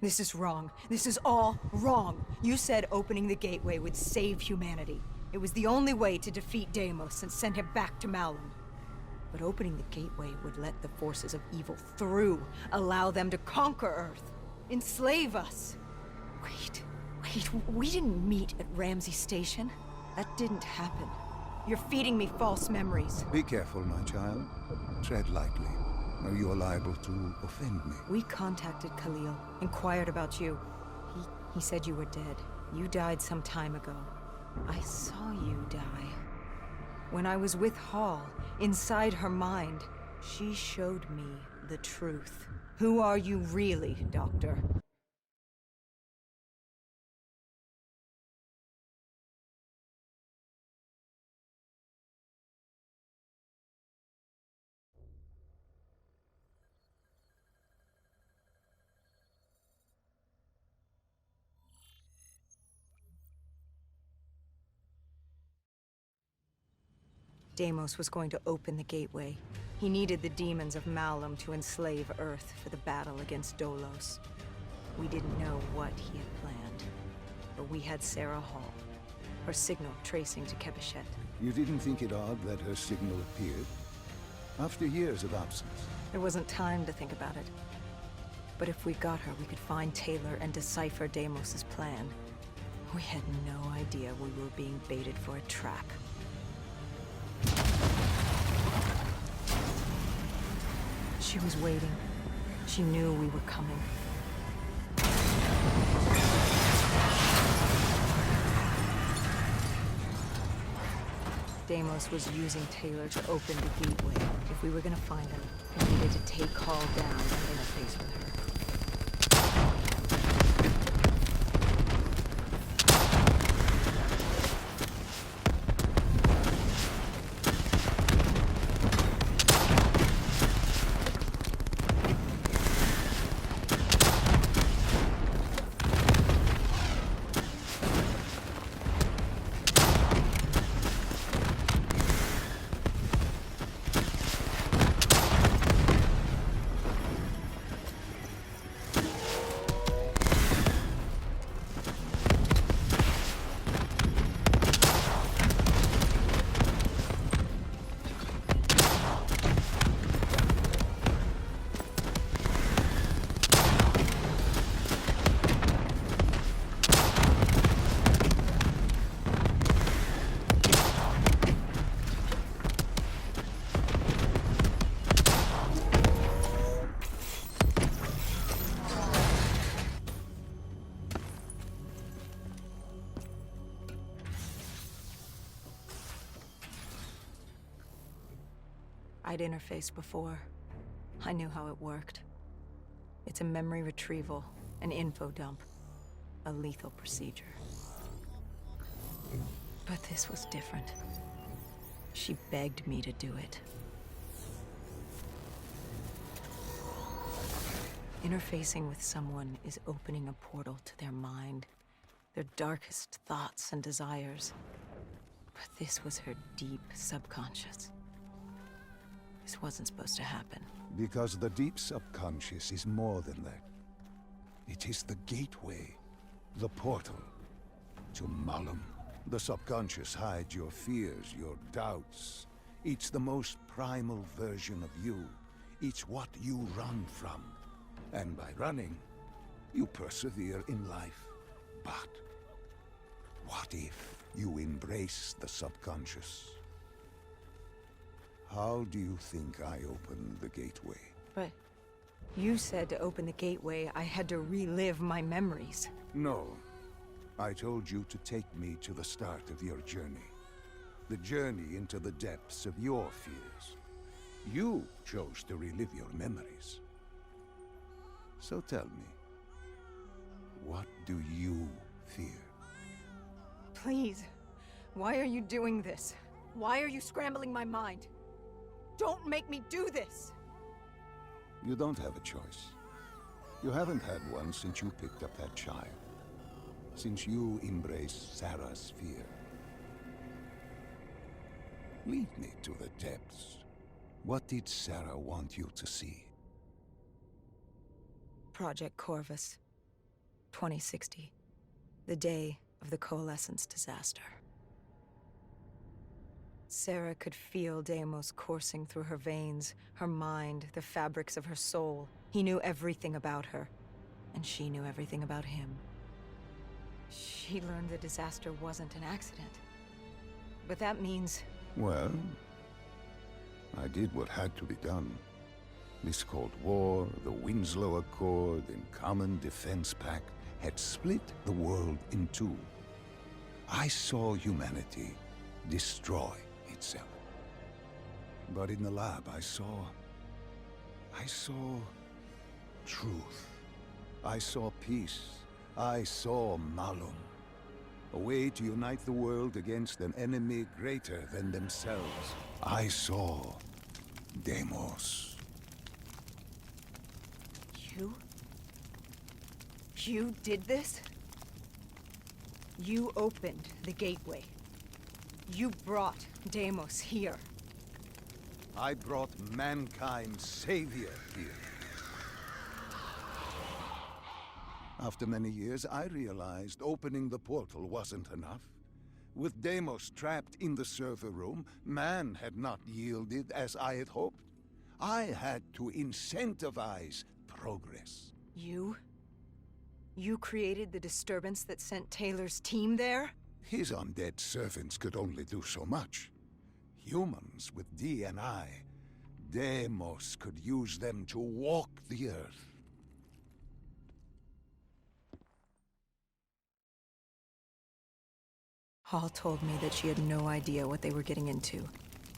This is wrong. This is all wrong. You said opening the gateway would save humanity. It was the only way to defeat Deimos and send him back to Malum. But opening the gateway would let the forces of evil through, allow them to conquer Earth, enslave us. Wait, we didn't meet at Ramsey Station. That didn't happen. You're feeding me false memories. Be careful, my child. Tread lightly, or you are liable to offend me. We contacted Khalil, inquired about you. He said you were dead. You died some time ago. I saw you die. When I was with Hall, inside her mind, she showed me the truth. Who are you really, Doctor? Deimos was going to open the gateway. He needed the demons of Malum to enslave Earth for the battle against Dolos. We didn't know what he had planned, but we had Sarah Hall, her signal tracing to Kebeshet. You didn't think it odd that her signal appeared? After years of absence. There wasn't time to think about it. But if we got her, we could find Taylor and decipher Deimos' plan. We had no idea we were being baited for a trap. She was waiting. She knew we were coming. Deimos was using Taylor to open the gateway. If we were gonna find him, we needed to take Hall down and interface with her. I'd interfaced before. I knew how it worked. It's a memory retrieval, an info dump, a lethal procedure. But this was different. She begged me to do it. Interfacing with someone is opening a portal to their mind, their darkest thoughts and desires. But this was her deep subconscious. This wasn't supposed to happen. Because the deep subconscious is more than that. It is the gateway, the portal, to Malum. The subconscious hides your fears, your doubts. It's the most primal version of you. It's what you run from. And by running, you persevere in life. But what if you embrace the subconscious? How do you think I opened the gateway? But you said to open the gateway, I had to relive my memories. No. I told you to take me to the start of your journey. The journey into the depths of your fears. You chose to relive your memories. So tell me, what do you fear? Please, why are you doing this? Why are you scrambling my mind? Don't make me do this! You don't have a choice. You haven't had one since you picked up that child. Since you embraced Sarah's fear. Lead me to the depths. What did Sarah want you to see? Project Corvus. 2060. The day of the Coalescence disaster. Sarah could feel Deimos coursing through her veins, her mind, the fabrics of her soul. He knew everything about her, and she knew everything about him. She learned the disaster wasn't an accident. But that means... Well, I did what had to be done. This Cold War, the Winslow Accord, and Common Defense Pact had split the world in two. I saw humanity destroy itself. But in the lab, I saw truth. I saw peace. I saw Malum. A way to unite the world against an enemy greater than themselves. I saw Deimos. You did this? You opened the gateway. You brought Deimos here. I brought mankind's savior here. After many years, I realized opening the portal wasn't enough. With Deimos trapped in the server room, man had not yielded as I had hoped. I had to incentivize progress. You created the disturbance that sent Taylor's team there? His undead servants could only do so much. Humans with D&I, Deimos could use them to walk the earth. Hall told me that she had no idea what they were getting into,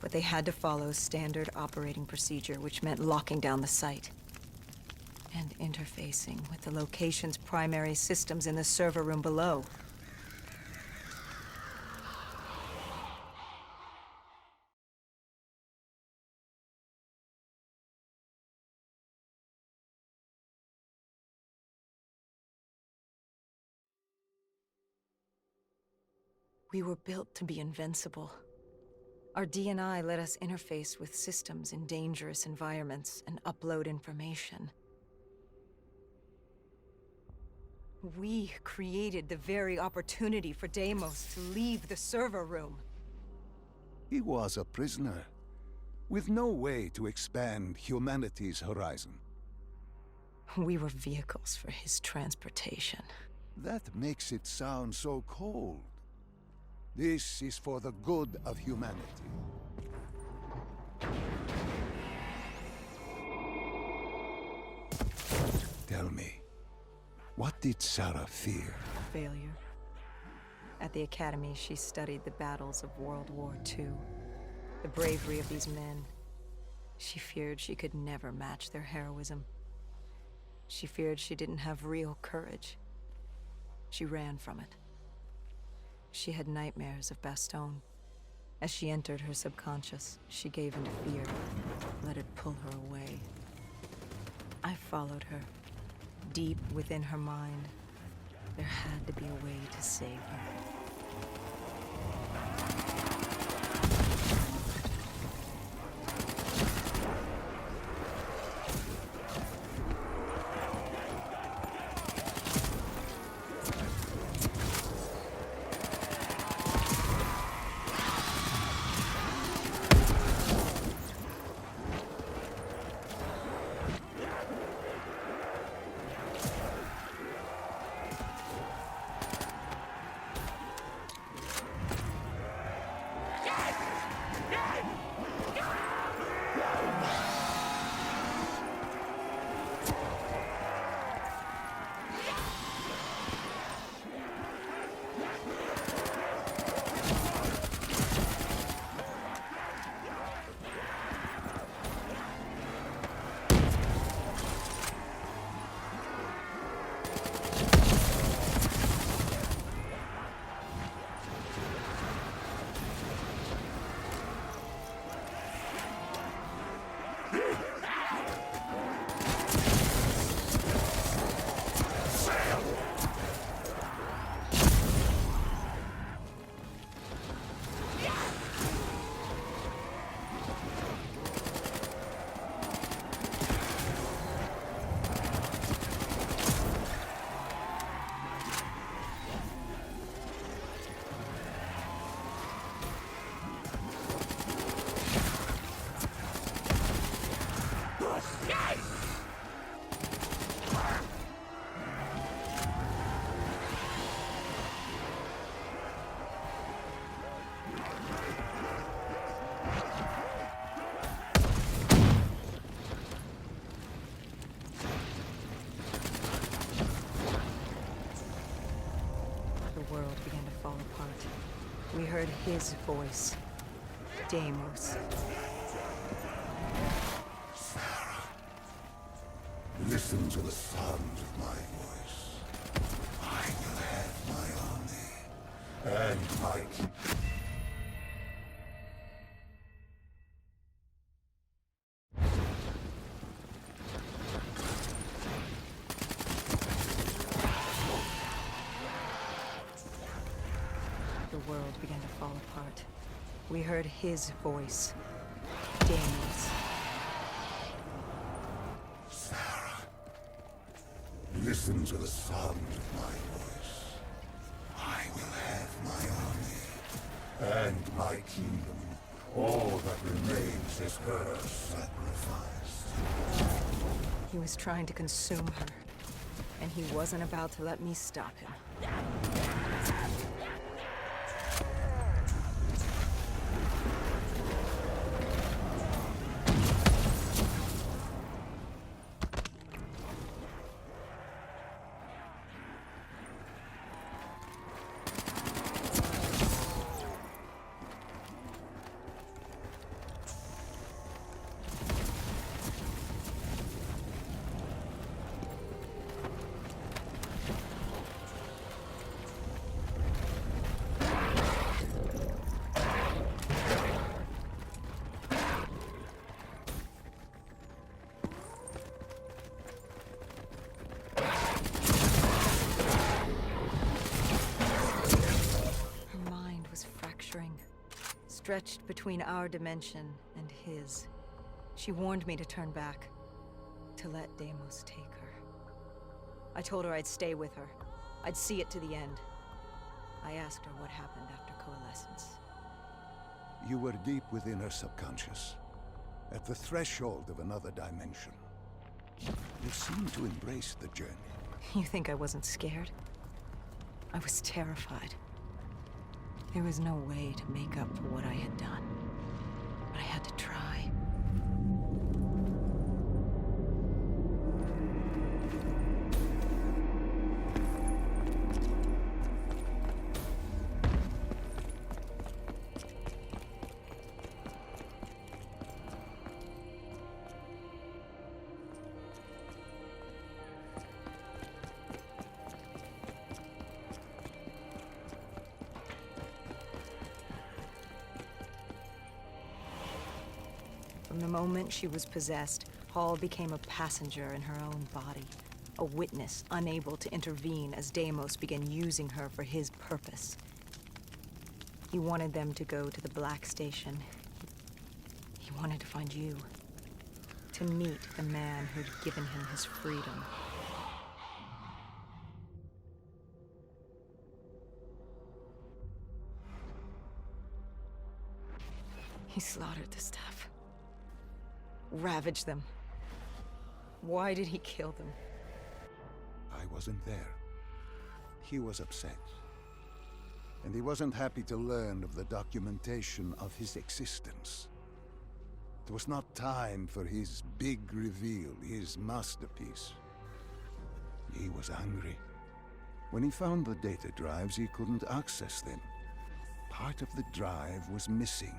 but they had to follow standard operating procedure, which meant locking down the site. And interfacing with the location's primary systems in the server room below. We were built to be invincible. Our D&I let us interface with systems in dangerous environments and upload information. We created the very opportunity for Deimos to leave the server room. He was a prisoner, with no way to expand humanity's horizon. We were vehicles for his transportation. That makes it sound so cold. This is for the good of humanity. Tell me, what did Sarah fear? Failure. At the Academy, she studied the battles of World War II. The bravery of these men. She feared she could never match their heroism. She feared she didn't have real courage. She ran from it. She had nightmares of Bastogne. As she entered her subconscious, she gave into fear, let it pull her away. I followed her. Deep within her mind, there had to be a way to save her. his voice. Deimos. Listen to the sound of my voice. I will have my army. And my kingdom. The world began to fall apart. We heard his voice. Deimos. Listen to the sound of my voice. I will have my army. And my kingdom. All that remains is her sacrifice. He was trying to consume her, and he wasn't about to let me stop him. Stretched between our dimension and his. She warned me to turn back, to let Deimos take her. I told her I'd stay with her. I'd see it to the end. I asked her what happened after coalescence. You were deep within her subconscious, at the threshold of another dimension. You seemed to embrace the journey. You think I wasn't scared? I was terrified. There was no way to make up for what I had done. But I had to try. From the moment she was possessed, Hall became a passenger in her own body, a witness unable to intervene as Deimos began using her for his purpose. He wanted them to go to the Black Station. He wanted to find you, to meet the man who'd given him his freedom. He slaughtered the staff. Ravaged them. Why did he kill them? I wasn't there. He was upset. And he wasn't happy to learn of the documentation of his existence. It was not time for his big reveal, his masterpiece. He was angry. When he found the data drives, he couldn't access them. Part of the drive was missing.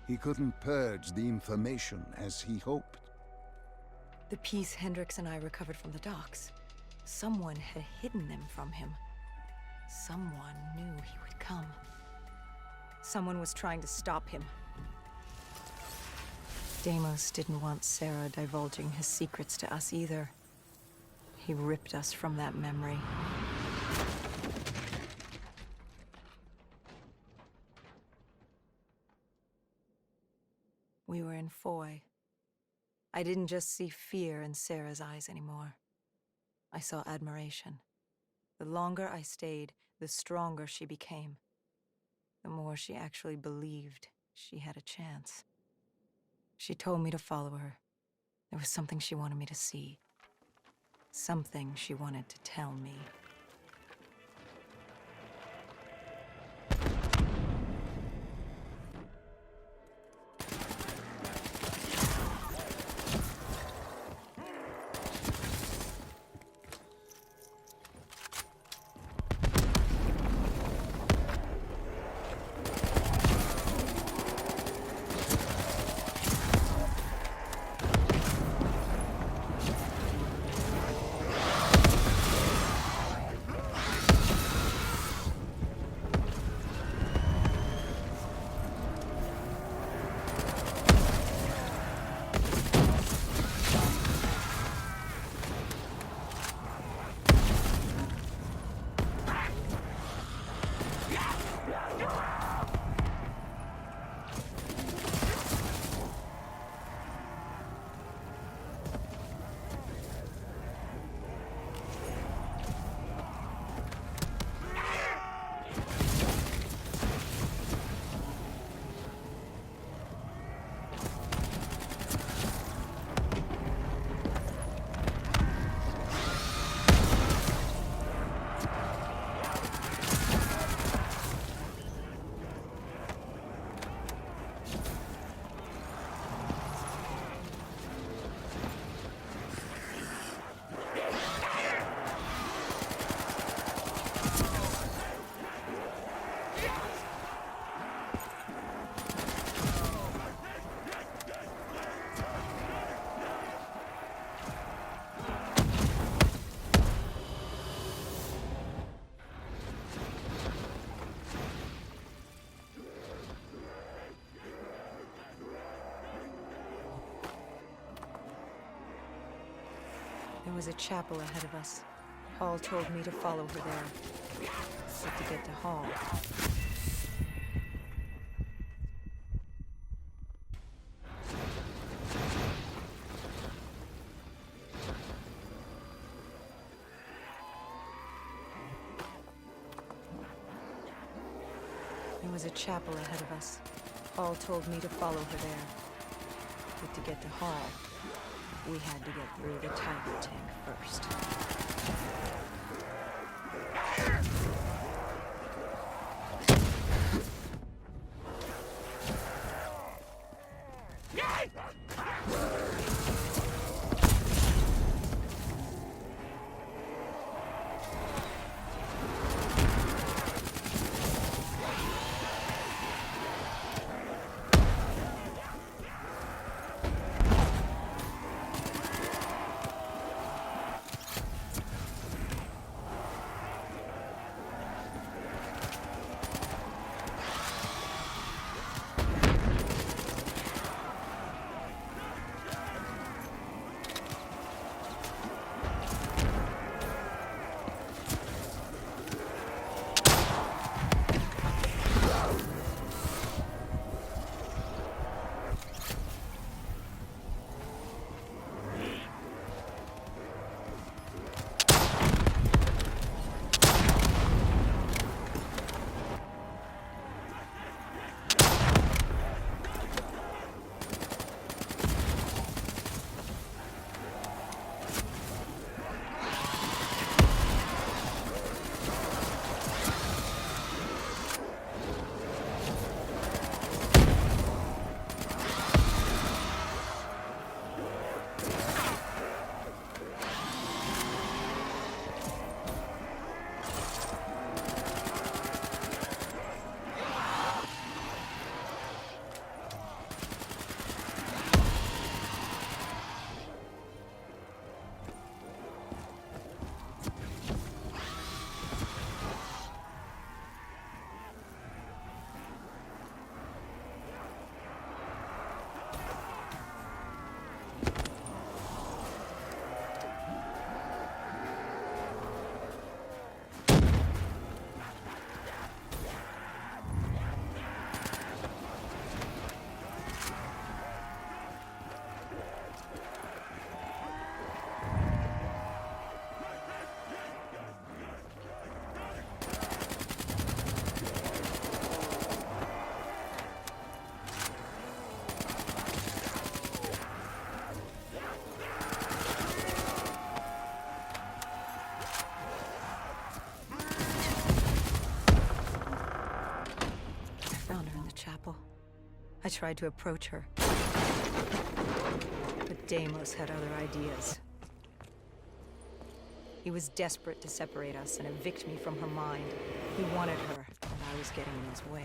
He couldn't purge the information as he hoped. The piece Hendricks and I recovered from the docks. Someone had hidden them from him. Someone knew he would come. Someone was trying to stop him. Deimos didn't want Sarah divulging his secrets to us either. He ripped us from that memory. We were in Foy. I didn't just see fear in Sarah's eyes anymore. I saw admiration. The longer I stayed, the stronger she became. The more she actually believed she had a chance. She told me to follow her. There was something she wanted me to see. Something she wanted to tell me. was a chapel ahead of us. Hall told me to follow her there. But to get to Hall... There was a chapel ahead of us. Hall told me to follow her there. But to get to Hall, we had to get through the Tiger tank first. I tried to approach her, but Deimos had other ideas. He was desperate to separate us and evict me from her mind. He wanted her, and I was getting in his way.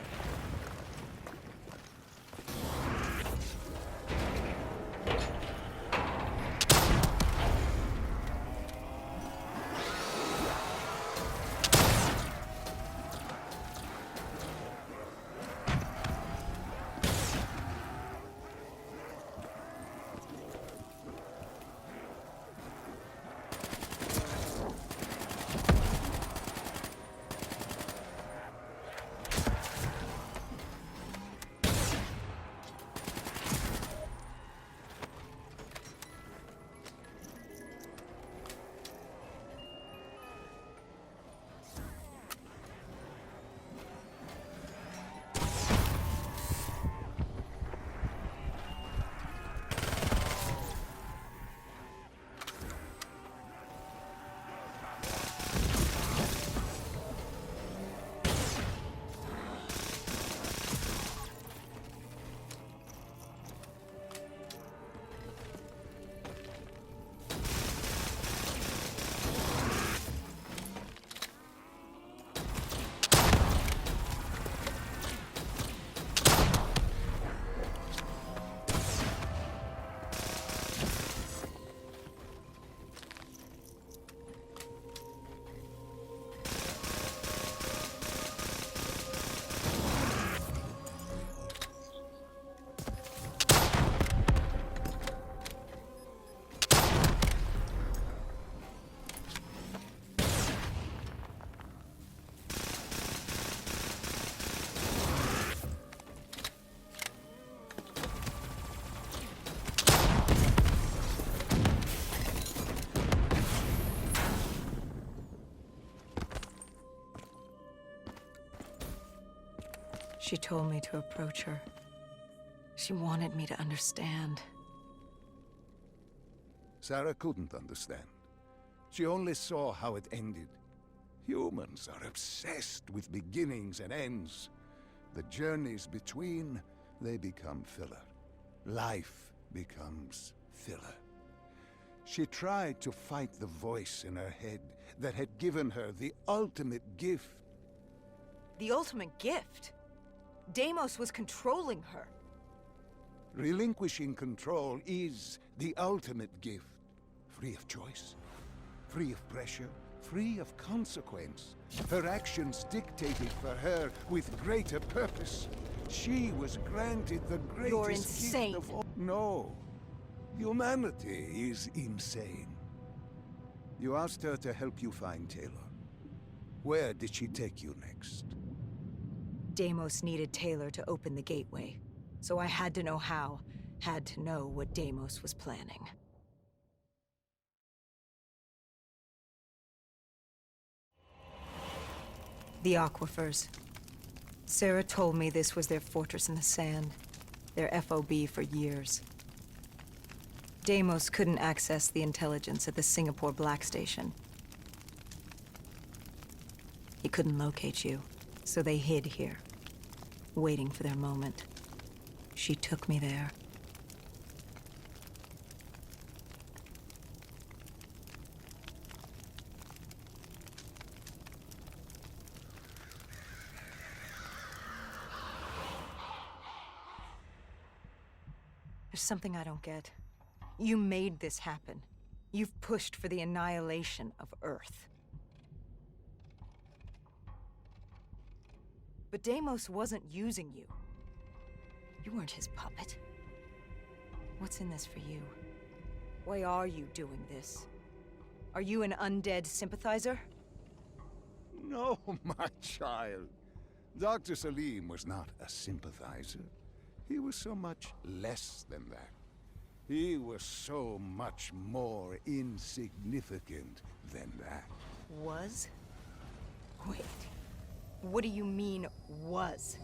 She told me to approach her. She wanted me to understand. Sarah couldn't understand. She only saw how it ended. Humans are obsessed with beginnings and ends. The journeys between, they become filler. Life becomes filler. She tried to fight the voice in her head that had given her the ultimate gift. The ultimate gift? Deimos was controlling her. Relinquishing control is the ultimate gift. Free of choice, free of pressure, free of consequence. Her actions dictated for her with greater purpose. She was granted the greatest You're insane. gift of all. No. Humanity is insane. You asked her to help you find Taylor. Where did she take you next? Deimos needed Taylor to open the gateway, so I had to know how, had to know what Deimos was planning. The aquifers. Sarah told me this was their fortress in the sand, their FOB for years. Deimos couldn't access the intelligence at the Singapore Black Station. He couldn't locate you, so they hid here, waiting for their moment. She took me there. There's something I don't get. You made this happen. You've pushed for the annihilation of Earth. But Deimos wasn't using you. You weren't his puppet. What's in this for you? Why are you doing this? Are you an undead sympathizer? No, my child. Dr. Salim was not a sympathizer. He was so much less than that. He was so much more insignificant than that. Was? Wait. What do you mean, was?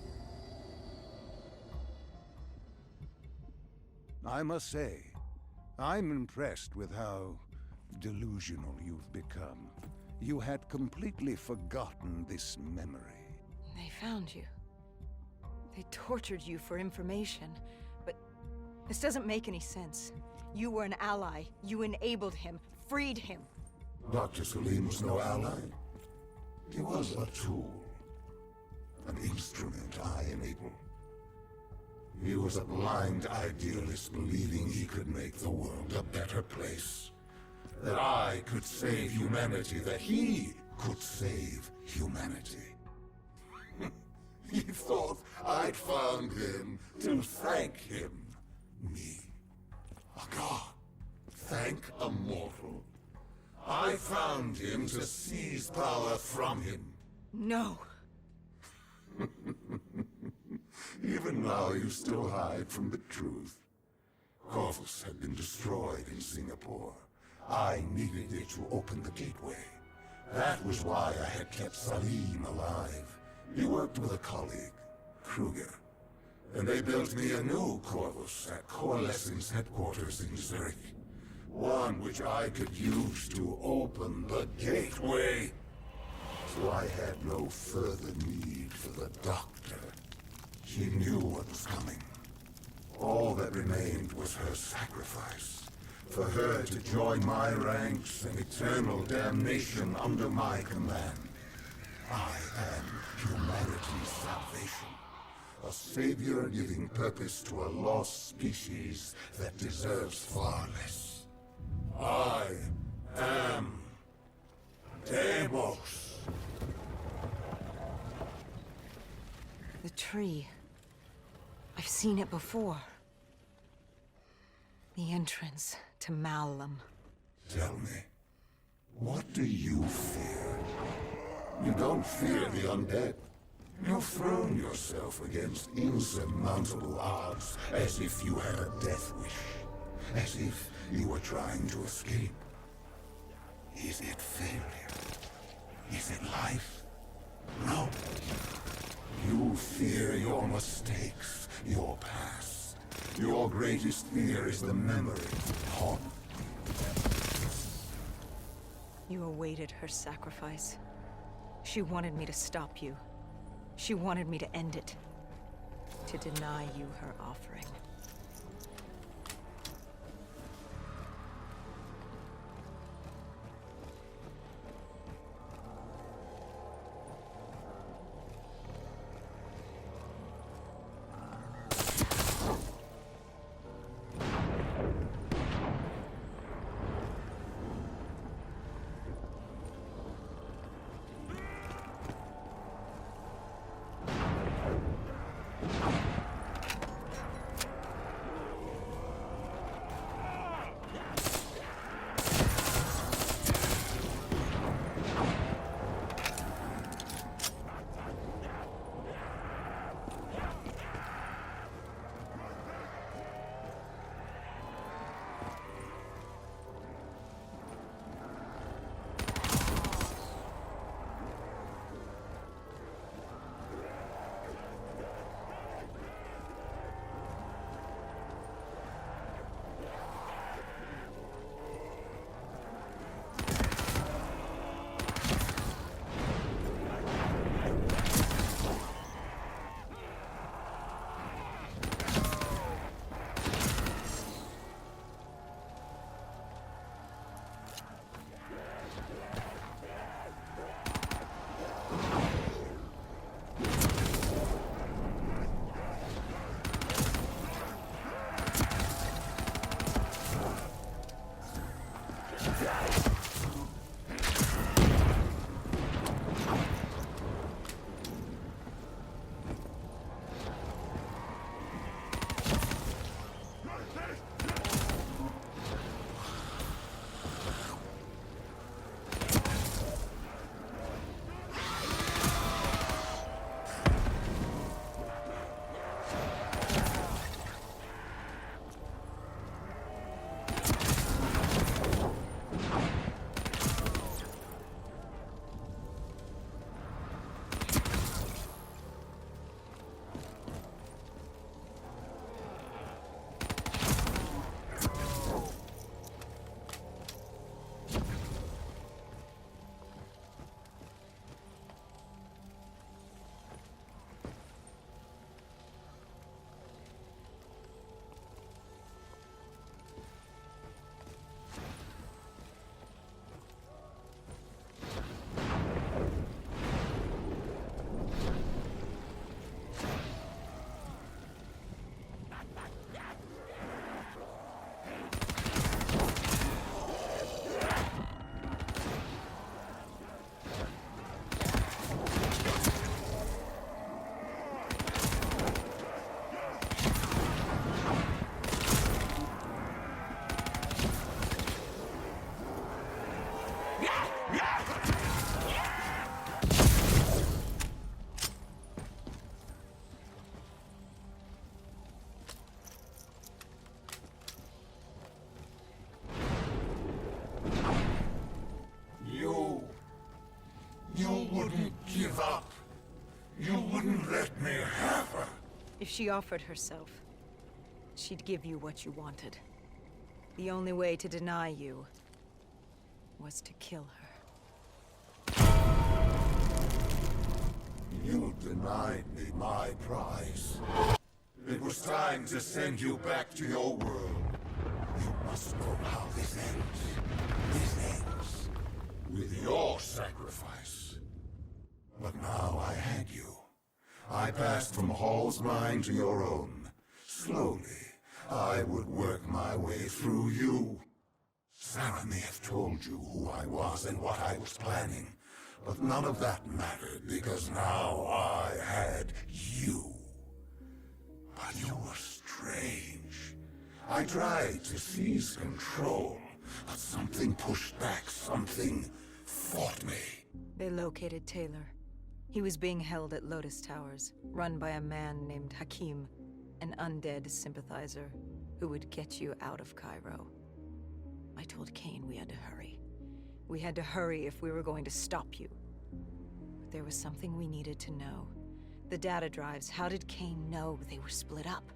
I must say, I'm impressed with how delusional you've become. You had completely forgotten this memory. They found you. They tortured you for information, but this doesn't make any sense. You were an ally. You enabled him, freed him. Dr. Salim was no ally. He was a tool. An instrument I enabled. He was a blind idealist believing he could make the world a better place. That I could save humanity, that he could save humanity. He thought I'd found him to thank him. Me. A god. Thank a mortal. I found him to seize power from him. No. Even now you still hide from the truth. Corvus had been destroyed in Singapore. I needed it to open the gateway. That was why I had kept Salim alive. He worked with a colleague, Kruger. And they built me a new Corvus at Coalescence headquarters in Zurich. One which I could use to open the gateway. So I had no further need for the doctor. She knew what was coming. All that remained was her sacrifice. For her to join my ranks and eternal damnation under my command. I am humanity's salvation. A savior giving purpose to a lost species that deserves far less. I am Deimos. The tree. I've seen it before. The entrance to Malum. Tell me, what do you fear? You don't fear the undead. You've thrown yourself against insurmountable odds, as if you had a death wish. As if you were trying to escape. Is it failure? Is it life? No. You fear your mistakes, your past. Your greatest fear is the memory of home. You awaited her sacrifice. She wanted me to stop you. She wanted me to end it. To deny you her offering. You wouldn't give up. You wouldn't let me have her. If she offered herself, she'd give you what you wanted. The only way to deny you was to kill her. You denied me my prize. It was time to send you back to your world. You must know how this ends. This ends with your sacrifice. But now I had you. I passed from Hall's mind to your own. Slowly, I would work my way through you. Sarah may have told you who I was and what I was planning, but none of that mattered because now I had you. But you were strange. I tried to seize control, but something pushed back, something fought me. They located Taylor. He was being held at Lotus Towers, run by a man named Hakim, an undead sympathizer who would get you out of Cairo. I told Kane we had to hurry. We had to hurry if we were going to stop you. But there was something we needed to know. The data drives, how did Kane know they were split up?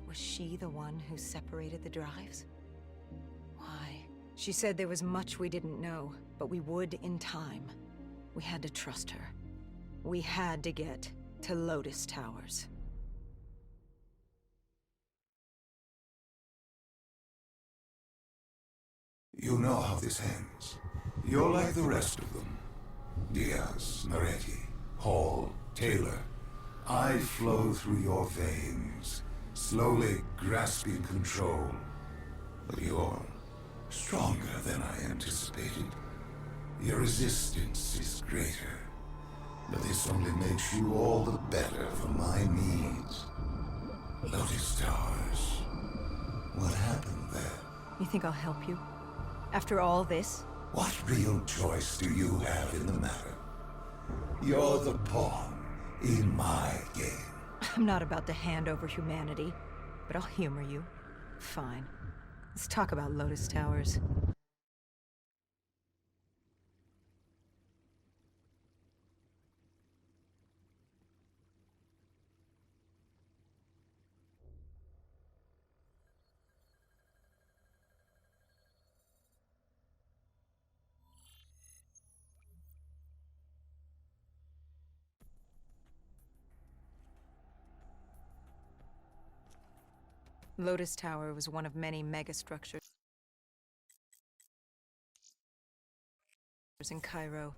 Was she the one who separated the drives? Why? She said there was much we didn't know, but we would in time. We had to trust her. We had to get to Lotus Towers. You know how this ends. You're like the rest of them. Diaz, Moretti, Hall, Taylor. I flow through your veins, slowly grasping control. But you're stronger than I anticipated. Your resistance is greater. But this only makes you all the better for my needs. Lotus Towers. What happened there? You think I'll help you? After all this? What real choice do you have in the matter? You're the pawn in my game. I'm not about to hand over humanity, but I'll humor you. Fine. Let's talk about Lotus Towers. Lotus Tower was one of many megastructures in Cairo.